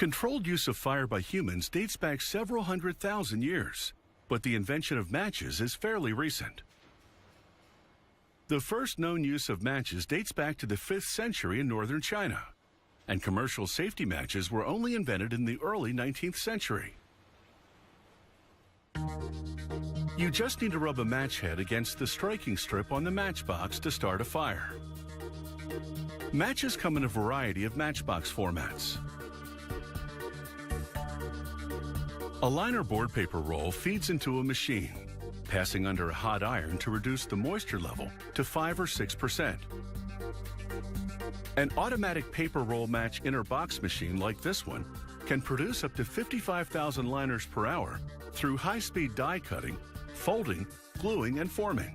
Controlled use of fire by humans dates back several 100,000 years, but the invention of matches is fairly recent. The first known use of matches dates back to the 5th century in northern China, and commercial safety matches were only invented in the early 19th century. You just need to rub a match head against the striking strip on the matchbox to start a fire. Matches come in a variety of matchbox formats. A liner board paper roll feeds into a machine, passing under a hot iron to reduce the moisture level to 5 or 6%. An automatic paper roll match inner box machine like this one can produce up to 55,000 liners per hour through high-speed die cutting, folding, gluing, and forming.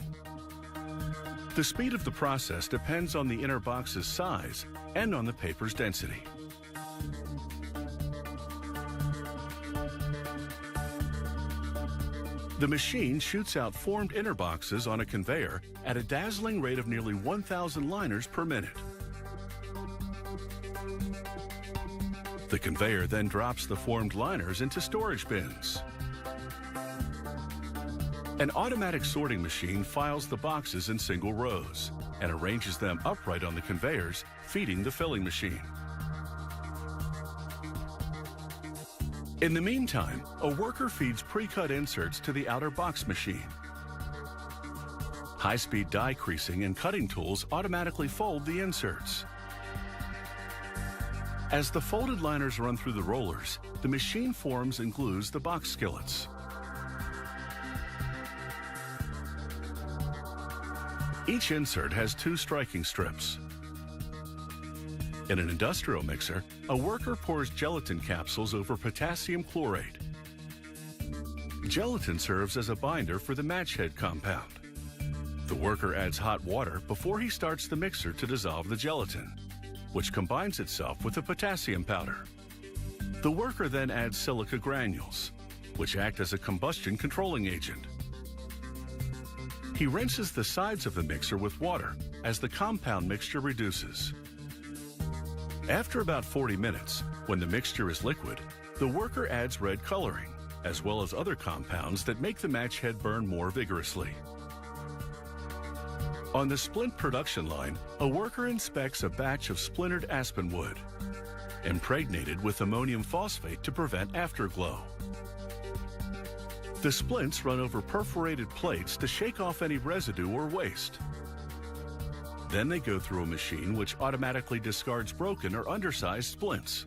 The speed of the process depends on the inner box's size and on the paper's density. The machine shoots out formed inner boxes on a conveyor at a dazzling rate of nearly 1,000 liners per minute. The conveyor then drops the formed liners into storage bins. An automatic sorting machine files the boxes in single rows and arranges them upright on the conveyors, feeding the filling machine. In the meantime, a worker feeds pre-cut inserts to the outer box machine. High-speed die creasing and cutting tools automatically fold the inserts. As the folded liners run through the rollers, the machine forms and glues the box skillets. Each insert has 2 striking strips. In an industrial mixer, a worker pours gelatin capsules over potassium chlorate. Gelatin serves as a binder for the match head compound. The worker adds hot water before he starts the mixer to dissolve the gelatin, which combines itself with the potassium powder. The worker then adds silica granules, which act as a combustion controlling agent. He rinses the sides of the mixer with water as the compound mixture reduces. After about 40 minutes, when the mixture is liquid, the worker adds red coloring, as well as other compounds that make the match head burn more vigorously. On the splint production line, a worker inspects a batch of splintered aspen wood, impregnated with ammonium phosphate to prevent afterglow. The splints run over perforated plates to shake off any residue or waste. Then they go through a machine which automatically discards broken or undersized splints.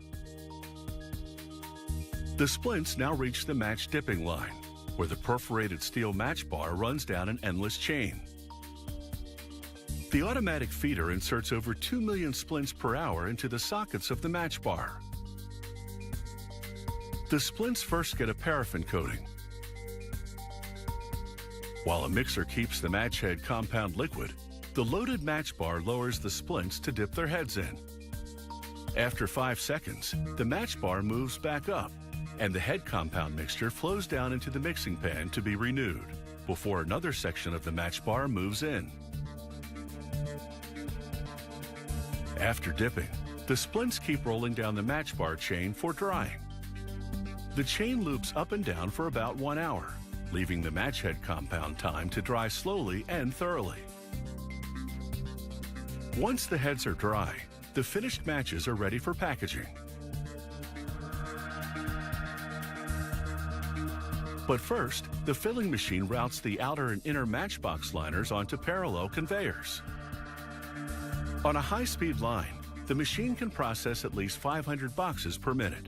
The splints now reach the match dipping line, where the perforated steel match bar runs down an endless chain. The automatic feeder inserts over 2 million splints per hour into the sockets of the match bar. The splints first get a paraffin coating. While a mixer keeps the match head compound liquid, the loaded match bar lowers the splints to dip their heads in. After 5 seconds, the match bar moves back up, and the head compound mixture flows down into the mixing pan to be renewed, before another section of the match bar moves in. After dipping, the splints keep rolling down the match bar chain for drying. The chain loops up and down for about 1 hour, leaving the match head compound time to dry slowly and thoroughly. Once the heads are dry, the finished matches are ready for packaging. But first, the filling machine routes the outer and inner matchbox liners onto parallel conveyors. On a high-speed line, the machine can process at least 500 boxes per minute.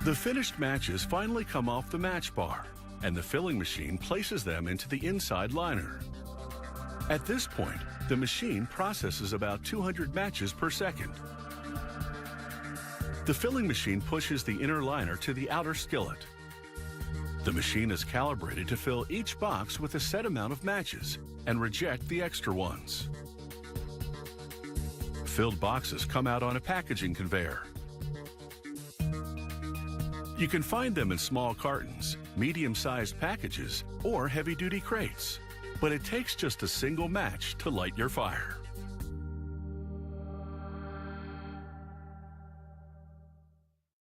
The finished matches finally come off the match bar, and the filling machine places them into the inside liner. At this point, the machine processes about 200 matches per second. The filling machine pushes the inner liner to the outer skillet. The machine is calibrated to fill each box with a set amount of matches and reject the extra ones. Filled boxes come out on a packaging conveyor. You can find them in small cartons, medium-sized packages, or heavy-duty crates. But it takes just a single match to light your fire.